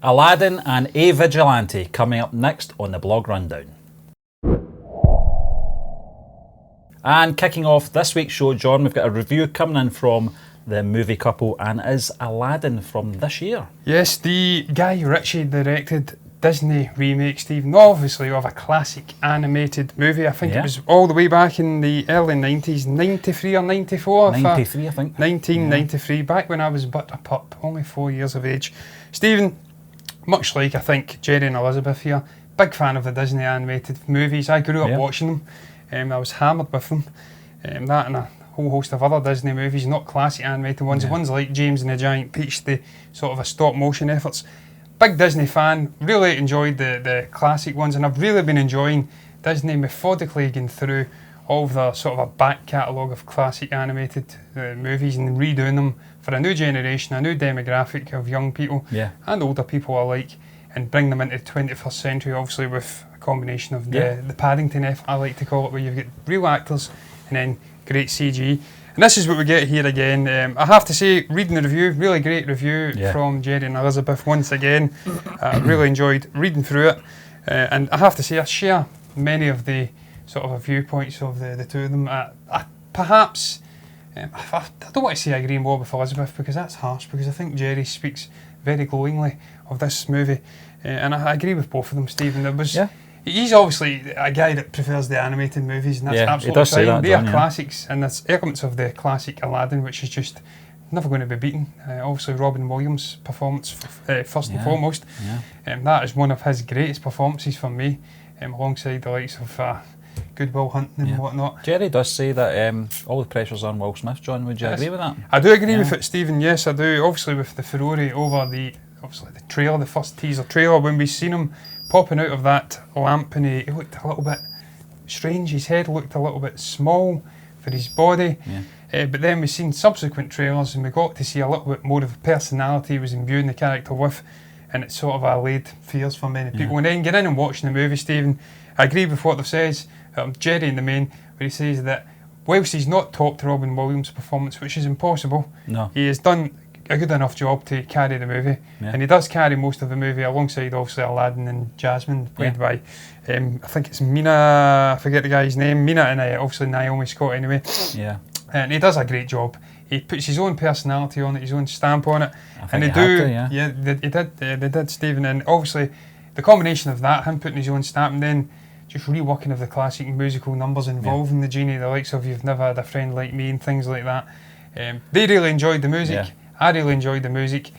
Aladdin and A Vigilante coming up next on the blog rundown. And kicking off this week's show, John, we've got a review coming in from the movie couple, and it is Aladdin from this year. Yes, the Guy Ritchie directed Disney remake, Stephen, obviously of a classic animated movie. I think it was all the way back in the early 90s, 93 or 94? 93, I think. 1993, back when I was but a pup, only 4 years of age. Stephen, much like I think Jerry and Elizabeth here, big fan of the Disney animated movies. I grew up watching them. I was hammered with them. That and a whole host of other Disney movies, not classic animated ones. Ones like James and the Giant Peach, the sort of a stop motion efforts. Big Disney fan, really enjoyed the classic ones, and I've really been enjoying Disney methodically going through all of the sort of a back catalogue of classic animated movies and redoing them for a new generation, a new demographic of young people and older people alike, and bring them into the 21st century, obviously with a combination of the Paddington effort, I like to call it, where you've got real actors and then great CG. And this is what we get here again. I have to say, reading the review, really great review from Jerry and Elizabeth once again. Really enjoyed reading through it. And I have to say, I share many of the sort of viewpoints of the two of them. Perhaps, I don't want to say I agree more with Elizabeth because that's harsh, because I think Jerry speaks very glowingly of this movie. And I agree with both of them, Stephen. There was... He's obviously a guy that prefers the animated movies, and that's absolutely fine. They are classics, and there's elements of the classic Aladdin which is just never going to be beaten. Obviously, Robin Williams' performance first and foremost. That is one of his greatest performances for me, alongside the likes of Good Will Hunting and whatnot. Jerry does say that all the pressure's on Will Smith, John. Would you agree with that? I do agree with it, Stephen. Yes, I do. Obviously, with the furore over the trailer, the first teaser trailer, when we seen him popping out of that lamp, and he looked a little bit strange. His head looked a little bit small for his body. But then we've seen subsequent trailers, and we got to see a little bit more of the personality he was imbuing the character with, and it sort of allayed fears for many people. And then get in and watching the movie, Stephen, I agree with what they've said, Jerry in the main, where he says that whilst he's not topped Robin Williams' performance, which is impossible, he has done a good enough job to carry the movie, and he does carry most of the movie alongside obviously Aladdin and Jasmine, played by I think it's Mina, I forget the guy's name, Mina, and obviously Naomi Scott anyway. And he does a great job. He puts his own personality on it, his own stamp on it, and they did, Stephen. And obviously the combination of that, him putting his own stamp, and then just reworking of the classic musical numbers involving the genie, the likes of You've Never Had a Friend Like Me and things like that. They really enjoyed the music. I really enjoyed the music.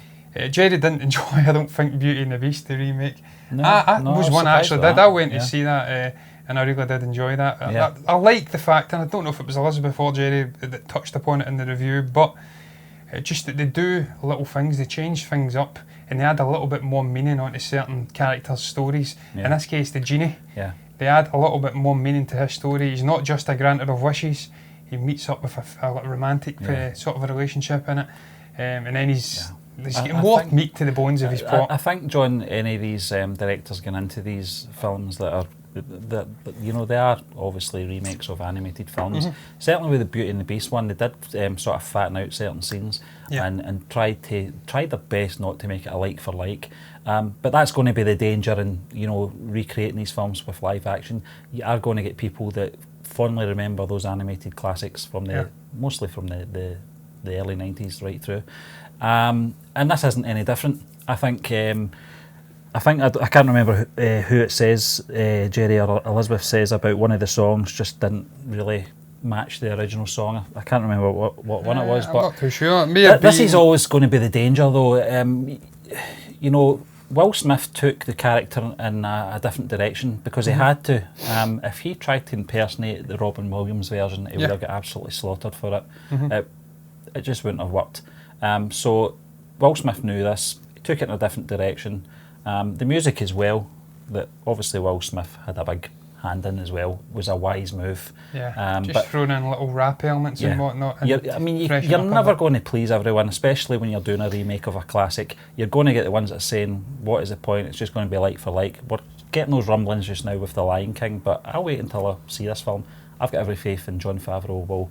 Jerry didn't enjoy, I don't think, Beauty and the Beast, the remake. I was one I actually did. I went to see that, and I really did enjoy that. I like the fact, and I don't know if it was Elizabeth or Jerry that touched upon it in the review, but just that they do little things, they change things up, and they add a little bit more meaning onto certain characters' stories. In this case, the genie. They add a little bit more meaning to his story. He's not just a granter of wishes. He meets up with a romantic sort of a relationship in it. And then he's getting more meat to the bones of his plot. I think, John, any of these directors going into these films that are, they are obviously remakes of animated films. Certainly with the Beauty and the Beast one, they did sort of fatten out certain scenes and tried their best not to make it a like for like. But that's going to be the danger in recreating these films with live action. You are going to get people that fondly remember those animated classics from mostly from the early 90s right through, and this isn't any different. I can't remember who it says, Jerry or Elizabeth says about one of the songs just didn't really match the original song. I can't remember what one it was, I'm but not too sure. This is always going to be the danger, though. Will Smith took the character in a different direction because he had to. If he tried to impersonate the Robin Williams version, he would have got absolutely slaughtered for it. It just wouldn't have worked. So Will Smith knew this, he took it in a different direction. The music as well, that obviously Will Smith had a big hand in as well, was a wise move. Just throwing in little rap elements and whatnot. You're never going to please everyone, especially when you're doing a remake of a classic. You're going to get the ones that are saying, what is the point, it's just going to be like for like. We're getting those rumblings just now with The Lion King, but I'll wait until I see this film. I've got every faith in Jon Favreau will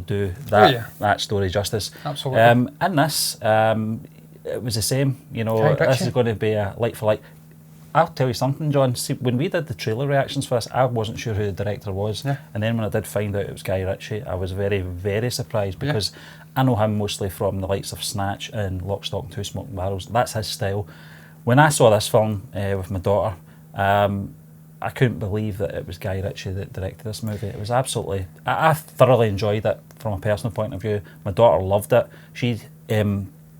do that story justice. Absolutely. In this, it was the same. You know, Guy this Ritchie. is going to be a like for like. I'll tell you something, John. See, when we did the trailer reactions for this, I wasn't sure who the director was. Yeah. And then when I did find out it was Guy Ritchie, I was very, very surprised because I know him mostly from the likes of Snatch and Lock, Stock and Two Smoking Barrels. That's his style. When I saw this film with my daughter, I couldn't believe that it was Guy Ritchie that directed this movie. It was absolutely... I thoroughly enjoyed it from a personal point of view. My daughter loved it.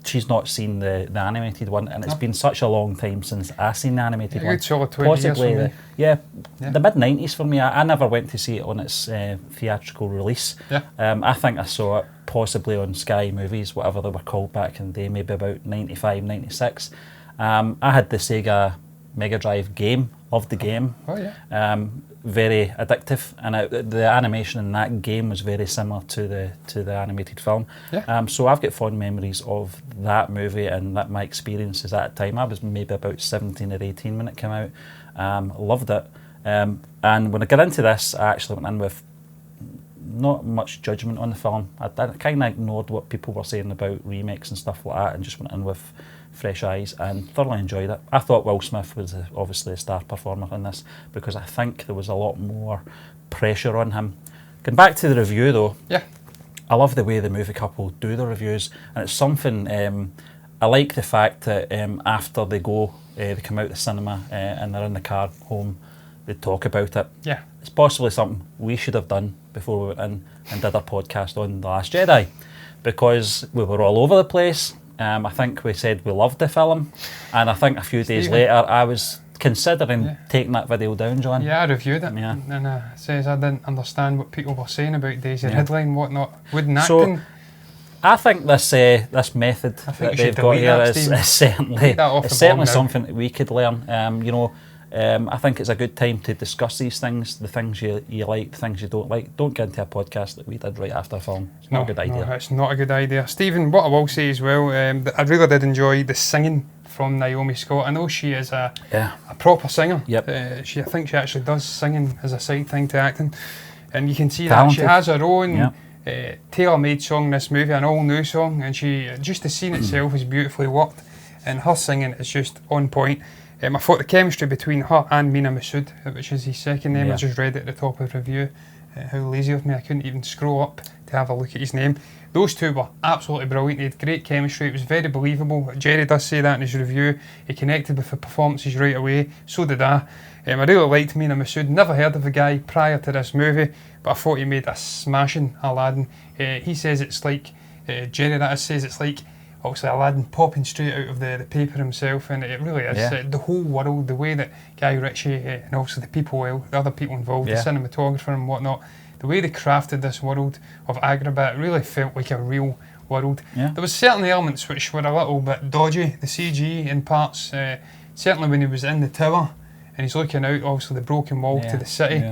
She's not seen the animated one, and it's been such a long time since I seen the animated one. Good solid 20 years for me. The mid-90s for me. I never went to see it on its theatrical release. Yeah. I think I saw it possibly on Sky Movies, whatever they were called back in the day, maybe about 95, 96. I had the Sega Mega Drive game, loved the game. Oh yeah. Very addictive, and the animation in that game was very similar to the animated film. Yeah. So I've got fond memories of that movie and that my experiences at the time. I was maybe about 17 or 18 when it came out. Loved it. And when I got into this, I actually went in with not much judgment on the film. I kind of ignored what people were saying about remakes and stuff like that, and just went in with fresh eyes and thoroughly enjoyed it. I thought Will Smith was obviously a star performer in this because I think there was a lot more pressure on him. Going back to the review though, I love the way the movie couple do the reviews, and it's something I like the fact that after they come out the cinema and they're in the car home, they talk about it. Yeah. It's possibly something we should have done before we went in and did our podcast on The Last Jedi, because we were all over the place. I think we said we loved the film, and I think a few days later I was considering taking that video down, John. Yeah, I reviewed it, Yeah. and it says I didn't understand what people were saying about Daisy Ridley and whatnot. Wooden So, acting. I think this method think that you should they've got delete here that, is Stephen. certainly Delete that off the certainly bomb now. something that we could learn. I think it's a good time to discuss these things, the things you like, the things you don't like. Don't get into a podcast that we did right after a film. It's not a good idea. No, it's not a good idea. Stephen, what I will say as well, that I really did enjoy the singing from Naomi Scott. I know she is a proper singer. Yep. I think she actually does singing as a side thing to acting. And you can see Talented. that she has her own tailor-made song in this movie, an all-new song, and just the scene itself is beautifully worked, and her singing is just on point. I thought the chemistry between her and Mina Masood, which is his second name, I just read it at the top of the review. How lazy of me, I couldn't even scroll up to have a look at his name. Those two were absolutely brilliant. They had great chemistry. It was very believable. Jerry does say that in his review. He connected with the performances right away. So did I. I really liked Mina Masood. Never heard of the guy prior to this movie, but I thought he made a smashing Aladdin. He says it's like, Jerry that is, says it's like, obviously Aladdin popping straight out of the paper himself, and it really is. The whole world, the way that Guy Ritchie and also the other people involved, the cinematographer and whatnot, the way they crafted this world of Agrabah, it really felt like a real world. There was certain elements which were a little bit dodgy, the CG in parts, certainly when he was in the tower and he's looking out, obviously the broken wall to the city.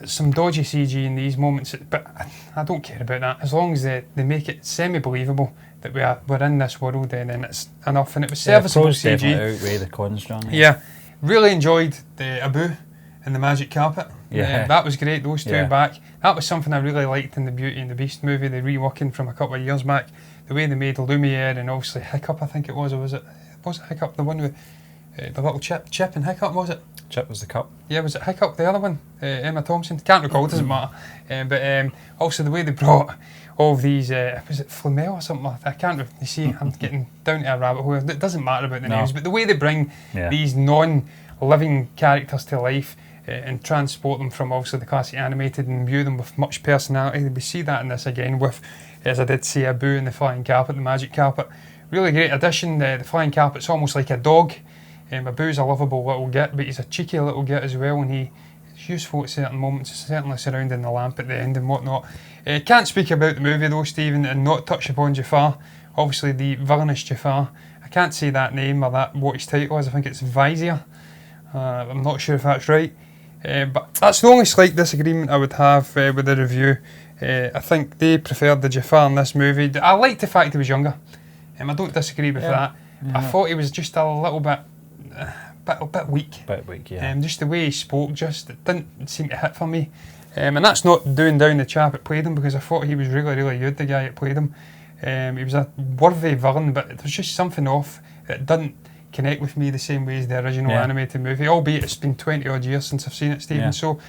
Some dodgy CG in these moments, but I don't care about that. As long as they make it semi-believable that we're in this world, then it's enough. And it was serviceable pros CG. definitely outweigh the cons, John. Really enjoyed the Abu and the magic carpet. That was great, those two back. That was something I really liked in the Beauty and the Beast movie, the reworking from a couple of years back. The way they made Lumiere and obviously Hiccup, I think it was, or was it Hiccup, the one with the little Chip and Hiccup, was it? Chip was the cup. Yeah, was it Hiccup, the other one? Emma Thompson? Can't recall, it doesn't matter. But also the way they brought all of these, was it Flamel or something like that? I can't, you see, I'm getting down to a rabbit hole. It doesn't matter about the names, but the way they bring these non-living characters to life and transport them from obviously the classic animated and imbue them with much personality. We see that in this again with, as I did say, Abu and the flying carpet, the magic carpet. Really great addition. The flying carpet's almost like a dog. Abu's a lovable little git, but he's a cheeky little git as well, and he's useful at certain moments, certainly surrounding the lamp at the end and whatnot. Can't speak about the movie though, Stephen, and not touch upon Jafar. Obviously the villainous Jafar. I can't say that name or what his title is. I think it's Vizier. I'm not sure if that's right. But that's the only slight disagreement I would have with the review. I think they preferred the Jafar in this movie. I liked the fact he was younger. I don't disagree with that. I thought he was just a little bit weak. Just the way he spoke, it didn't seem to hit for me. And that's not doing down the chap that played him, because I thought he was really, really good, the guy that played him. He was a worthy villain, but there's just something off. It didn't connect with me the same way as the original animated movie, albeit it's been 20 odd years since I've seen it, Stephen, so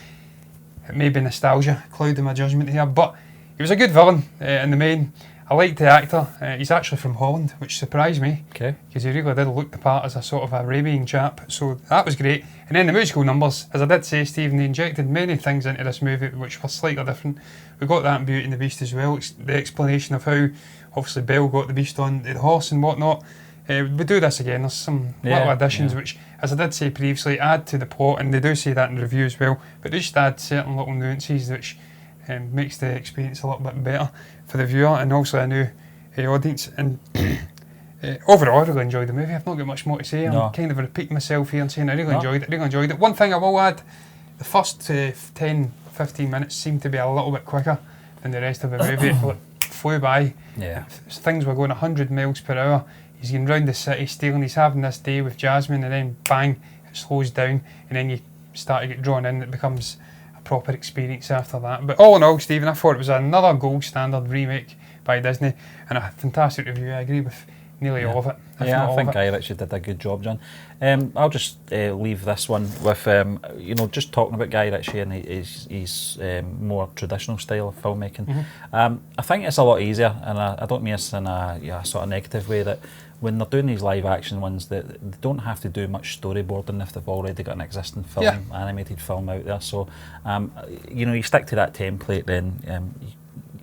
it may be nostalgia clouding my judgment here, but he was a good villain in the main. I liked the actor. He's actually from Holland, which surprised me, because he really did look the part as a sort of Arabian chap, so that was great. And then the musical numbers, as I did say, Stephen, they injected many things into this movie which were slightly different. We got that in Beauty and the Beast as well, the explanation of how obviously Belle got the beast on the horse and whatnot. We do this again, there's some little additions which, as I did say previously, add to the plot, and they do say that in the review as well, but they just add certain little nuances which makes the experience a little bit better for the viewer and also a new audience. And overall, I really enjoyed the movie. I've not got much more to say. I'm kind of repeating myself here and saying I really enjoyed it. One thing I will add, the first 10-15 minutes seemed to be a little bit quicker than the rest of the movie. It flew by. Things were going 100 miles per hour. He's going round the city stealing. He's having this day with Jasmine, and then bang, it slows down, and then you start to get drawn in. It becomes a proper experience after that. But all in all, Stephen, I thought it was another gold standard remake by Disney, and a fantastic review. I agree with nearly all of it. I think Guy Ritchie did a good job, John. I'll just leave this one with just talking about Guy Ritchie and his more traditional style of filmmaking. I think it's a lot easier, and I don't mean this in a sort of negative way, that when they're doing these live action ones, they don't have to do much storyboarding if they've already got an existing film, animated film out there. So you stick to that template, then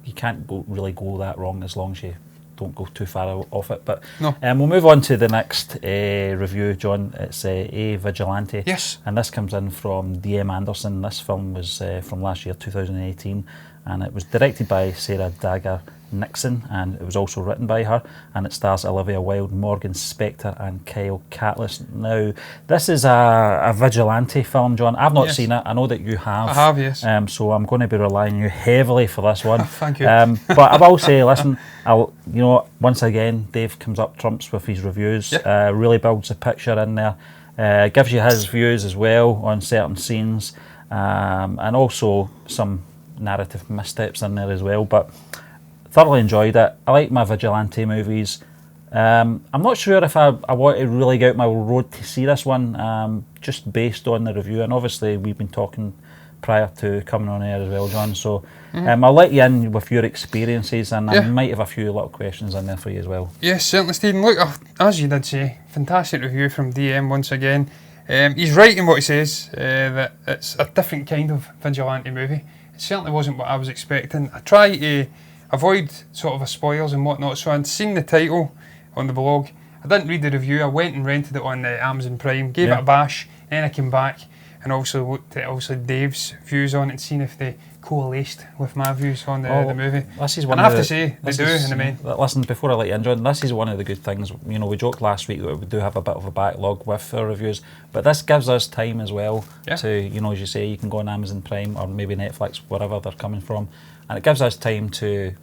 you can't really go that wrong as long as you don't go too far off it. But we'll move on to the next review, John. It's A Vigilante. Yes. And this comes in from D.M. Anderson. This film was from last year, 2018, and it was directed by Sarah Dagger Nixon, and it was also written by her, and it stars Olivia Wilde, Morgan Spector and Kyle Catless. Now, this is a vigilante film, John. I've not seen it. I know that you have. I have, yes. So I'm going to be relying on you heavily for this one. Thank you. But I will say, listen, once again, Dave comes up trumps with his reviews. Really builds a picture in there. Gives you his views as well on certain scenes, and also some narrative missteps in there as well. But thoroughly enjoyed it. I like my vigilante movies. I'm not sure if I want to really get out my road to see this one, just based on the review. And obviously we've been talking prior to coming on air as well, John. So I'll let you in with your experiences, and I might have a few little questions in there for you as well. Yes, certainly, Stephen. Look, as you did say, fantastic review from DM once again. He's right in what he says, that it's a different kind of vigilante movie. It certainly wasn't what I was expecting. I try to avoid sort of spoilers and whatnot, so I'd seen the title on the blog. I didn't read the review. I went and rented it on Amazon Prime, gave it a bash, and then I came back and also looked at Dave's views on it and seen if they coalesced with my views on the movie. This is one and I have to say, they do in the main. Listen, before I let you in, John, this is one of the good things. We joked last week that we do have a bit of a backlog with our reviews, but this gives us time as well to, as you say, you can go on Amazon Prime or maybe Netflix, wherever they're coming from, and it gives us time to,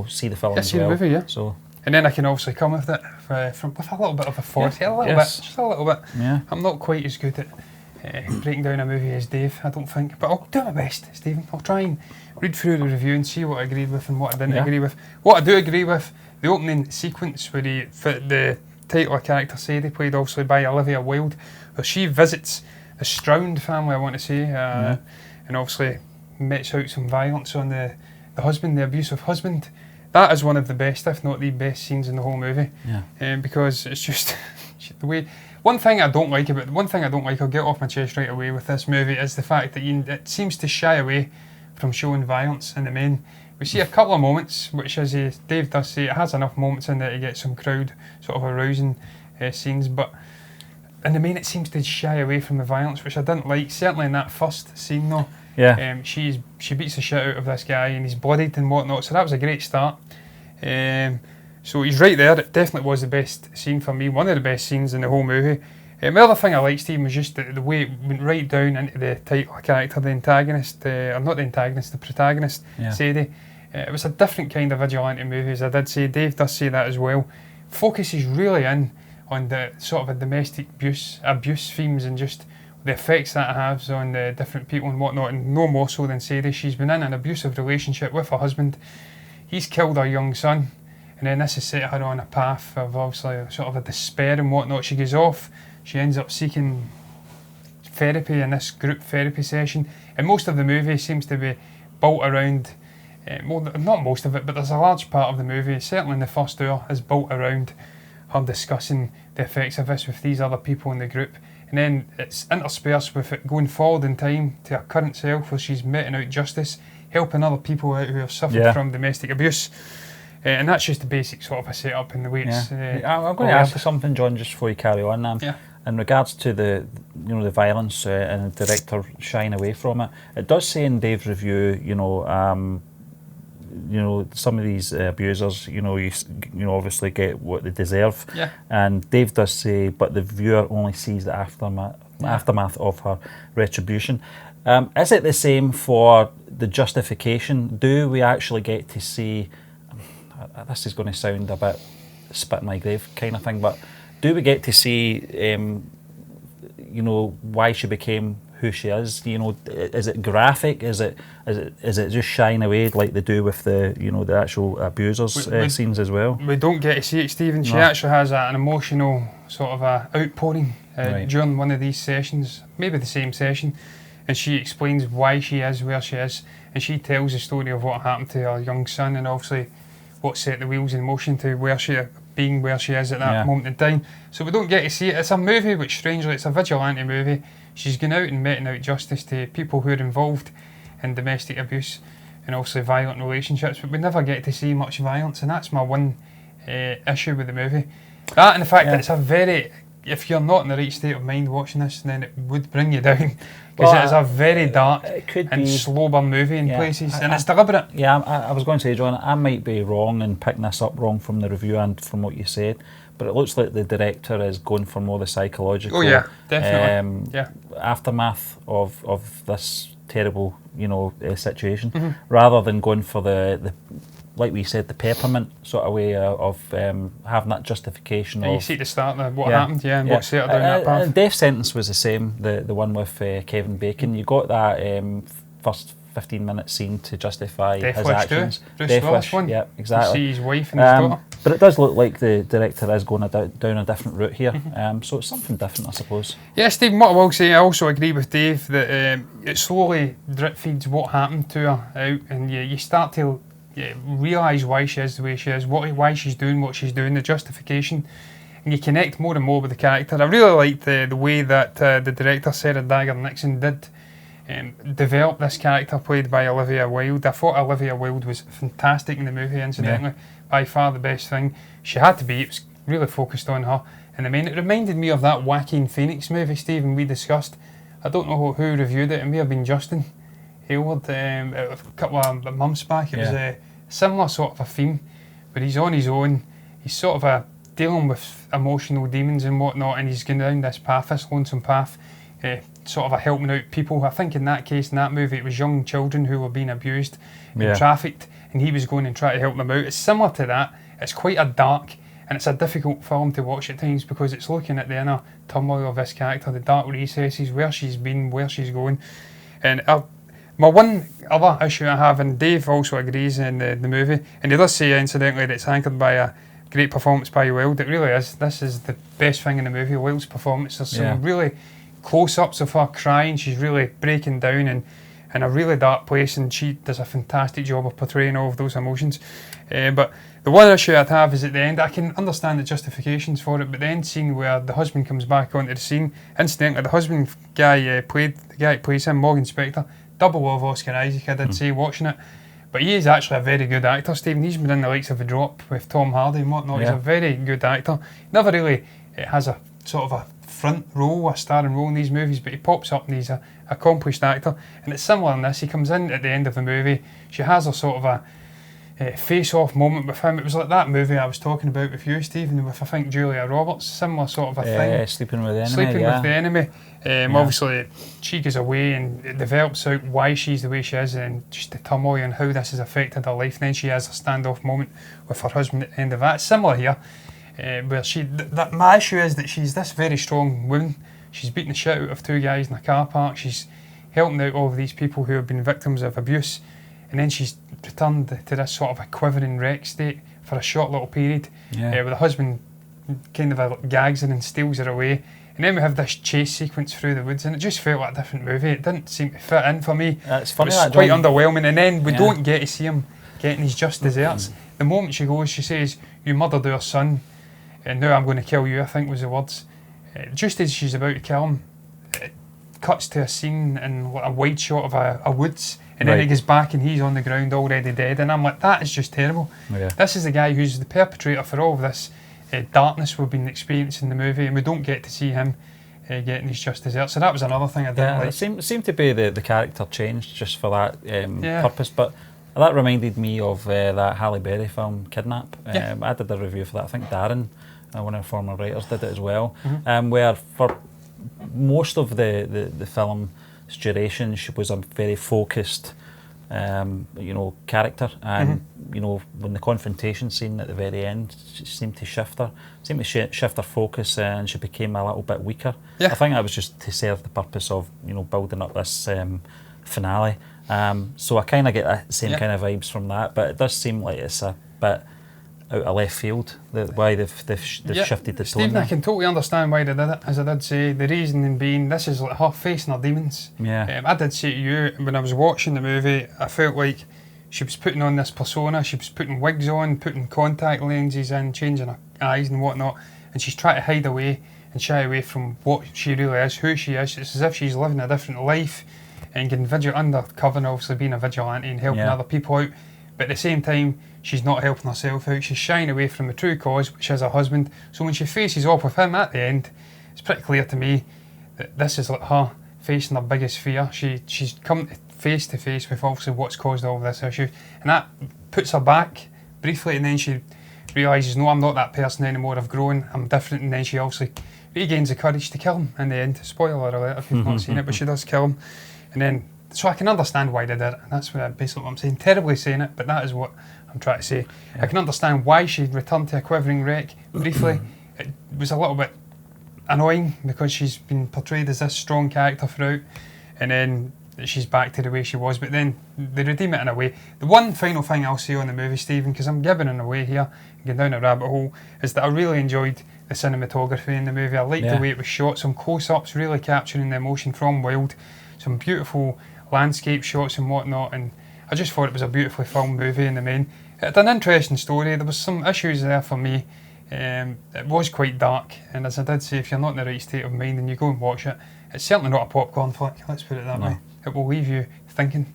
see the film as well. The movie, So, and then I can obviously come with it with a little bit of authority, just a little bit. Yeah. I'm not quite as good at breaking down a movie as Dave, I don't think, but I'll do my best, Stephen. I'll try and read through the review and see what I agreed with and what I didn't agree with. What I do agree with, the opening sequence where the title of character Sadie, played obviously by Olivia Wilde, where she visits the Stroud family, I want to say, and obviously metes out some violence on the husband, the abusive husband. That is one of the best, if not the best scenes in the whole movie. Because it's just the way. One thing I don't like, I'll get off my chest right away with this movie, is the fact that it seems to shy away from showing violence in the main. We see a couple of moments, which, as Dave does say, it has enough moments in there to get some crowd sort of arousing scenes, but in the main it seems to shy away from the violence, which I didn't like. Certainly in that first scene though, she beats the shit out of this guy and he's bloodied and whatnot, so that was a great start. So he's right there. It definitely was the best scene for me, one of the best scenes in the whole movie. The other thing I liked, Stephen, was just the way it went right down into the title character, the antagonist, or not the antagonist, the protagonist, Sadie. It was a different kind of vigilante movie, as I did say. Dave does say that as well. Focuses really in on the sort of a domestic abuse themes and just the effects that it has on the different people and whatnot, and no more so than Sadie. She's been in an abusive relationship with her husband. He's killed her young son, and then this has set her on a path of obviously sort of a despair and whatnot. She goes off, she ends up seeking therapy in this group therapy session, and most of the movie seems to be built around, well, not most of it, but there's a large part of the movie, certainly in the first hour, is built around her discussing the effects of this with these other people in the group, and then it's interspersed with it going forward in time to her current self where she's meting out justice, helping other people out who have suffered from domestic abuse. And that's just the basic sort of a setup in the way it's. I'm going to ask you something, John, just before you carry on. In regards to the violence and the director shying away from it, it does say in Dave's review, some of these abusers, you obviously get what they deserve. Yeah. And Dave does say, but the viewer only sees the aftermath of her retribution. Is it the same for the justification? Do we actually get to see? This is going to sound a bit spit in my grave kind of thing, but do we get to see, why she became who she is? Is it graphic? Is it just shying away like they do with the the actual abusers scenes as well? We don't get to see it, Stephen. She actually has an emotional sort of a outpouring during one of these sessions, maybe the same session, and she explains why she is where she is, and she tells the story of what happened to her young son, and obviously what set the wheels in motion to where she is at that moment in time. So we don't get to see it. It's a movie which, strangely, it's a vigilante movie. She's gone out and meting out justice to people who are involved in domestic abuse and obviously violent relationships, but we never get to see much violence, and that's my one issue with the movie. That and the fact that it's a very, if you're not in the right state of mind watching this, then it would bring you down, because it is a very dark and slow burn movie in places, and it's deliberate. Yeah, I was going to say, John, I might be wrong and picking this up wrong from the review and from what you said, but it looks like the director is going for more the psychological definitely. Aftermath of this terrible situation, rather than going for the like we said, the peppermint sort of way of having that justification. You see at the start what happened, and what set her down that path. The death sentence was the same, the one with Kevin Bacon. You got that first 15-minute scene to justify his actions. Death Wish one. Yeah, exactly. You see his wife and his daughter. But it does look like the director is going down a different route here, so it's something different, I suppose. Yeah, Steve, what I will say, I also agree with Dave that it slowly drip feeds what happened to her out, and you start to realise why she is the way she is, why she's doing what she's doing, the justification, and you connect more and more with the character. I really liked the way that the director, Sarah Dagger Nixon, did develop this character played by Olivia Wilde. I thought Olivia Wilde was fantastic in the movie, incidentally. By far the best thing. She had to be, it was really focused on her. And I mean, it reminded me of that Joaquin Phoenix movie, Stephen, we discussed. I don't know who reviewed it, it may have been Justin Hayward a couple of months back. It was a similar sort of a theme, but he's on his own. He's sort of dealing with emotional demons and whatnot, and he's going down this path, this lonesome path, sort of helping out people. I think in that case, in that movie, it was young children who were being abused and trafficked, and he was going and trying to help them out. It's similar to that. It's quite a dark, and it's a difficult film to watch at times because it's looking at the inner turmoil of this character, the dark recesses, where she's been, where she's going. And my one other issue I have, and Dave also agrees in the movie, and he does say incidentally that it's anchored by a great performance by Wilde. It really is. This is the best thing in the movie, Wilde's performance. There's some really close-ups of her crying. She's really breaking down in a really dark place, and she does a fantastic job of portraying all of those emotions. But the one issue I'd have is at the end, I can understand the justifications for it, but the end scene where the husband comes back onto the scene, incidentally, the husband guy the guy who plays him, Morgan Spector, double of Oscar Isaac, I did say watching it, but he is actually a very good actor, Stephen. He's been in the likes of The Drop with Tom Hardy and whatnot. He's a very good actor. Never really has a sort of a front role, a starring role in these movies, but he pops up and he's an accomplished actor. And it's similar in this. He comes in at the end of the movie. She has a sort of a face-off moment with him. It was like that movie I was talking about with you, Stephen, with I think Julia Roberts, similar sort of a thing. Sleeping with the Enemy. Sleeping with the Enemy. Obviously, she goes away and it develops out why she's the way she is and just the turmoil and how this has affected her life. And then she has a standoff moment with her husband at the end of that. It's similar here, where my issue is that she's this very strong woman. She's beating the shit out of two guys in a car park. She's helping out all of these people who have been victims of abuse. and then she's returned to this sort of a quivering wreck state for a short little period, where the husband kind of gags her and steals her away. And then we have this chase sequence through the woods, and it just felt like a different movie. It didn't seem to fit in for me. It's funny, it was quite underwhelming. And then we don't get to see him getting his just desserts. The moment she goes, she says, "You murdered our son, and now I'm going to kill you," I think was the words. Just as she's about to kill him, it cuts to a scene in a wide shot of a woods, and then it goes back and he's on the ground already dead. And I'm like, that is just terrible. This is the guy who's the perpetrator for all of this darkness we've been experiencing in the movie, and we don't get to see him getting his just desserts. So that was another thing I didn't like. It seemed to be the character changed just for that purpose, but that reminded me of that Halle Berry film, Kidnap. I did a review for that. I think Darren, one of our former writers, did it as well, where for most of the film's duration, she was a very focused character, and when the confrontation scene at the very end, she seemed to shift her focus, and she became a little bit weaker. I think that was just to serve the purpose of building up this finale. So I kind of get that same kind of vibes from that, but it does seem like it's a bit out of left field, why they've shifted the tone. Stephen, I can totally understand why they did it, as I did say. The reasoning being, this is like her facing her demons. I did say to you, when I was watching the movie, I felt like she was putting on this persona, she was putting wigs on, putting contact lenses in, changing her eyes and whatnot, and she's trying to hide away and shy away from what she really is, who she is. It's as if she's living a different life and getting undercover, and obviously being a vigilante and helping other people out. But at the same time, she's not helping herself out. She's shying away from the true cause, which is her husband. So when she faces off with him at the end, it's pretty clear to me that this is like her facing her biggest fear. She's come face to face with obviously what's caused all of this issue, and that puts her back briefly, and then she realises, no, I'm not that person anymore, I've grown, I'm different, and then she obviously regains the courage to kill him in the end. Spoiler alert if you've not seen it, but she does kill him. And then, so I can understand why they did it, and that's basically what I'm saying. Terribly saying it, but that is what I'm trying to say. I can understand why she returned to a quivering wreck briefly. It was a little bit annoying because she's been portrayed as this strong character throughout, and then she's back to the way she was, but then they redeem it in a way. The one final thing I'll say on the movie, Stephen, because I'm giving it away here and going down a rabbit hole, is that I really enjoyed the cinematography in the movie. I liked the way it was shot, some close-ups really capturing the emotion from Wild, some beautiful landscape shots and whatnot, and I just thought it was a beautifully filmed movie in the main. It had an interesting story. There was some issues there for me. It was quite dark, and as I did say, if you're not in the right state of mind and you go and watch it, it's certainly not a popcorn flick, let's put it that way. It will leave you thinking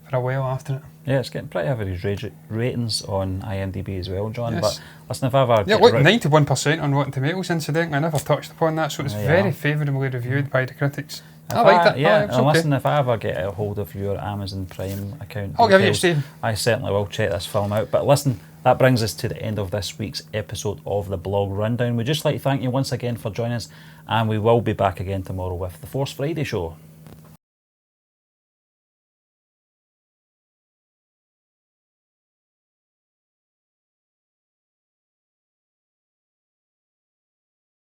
for a while after it. Yeah, it's getting pretty average ratings on IMDb as well, John. But listen, if I ever... look, 91% on Rotten Tomatoes, incidentally. I never touched upon that, so it's very favourably reviewed by the critics. I liked it. Yeah, and listen, if I ever get a hold of your Amazon Prime account, I'll give you Steve. I certainly will check this film out. But listen, that brings us to the end of this week's episode of the Blog Rundown. We'd just like to thank you once again for joining us, and we will be back again tomorrow with the Force Friday show.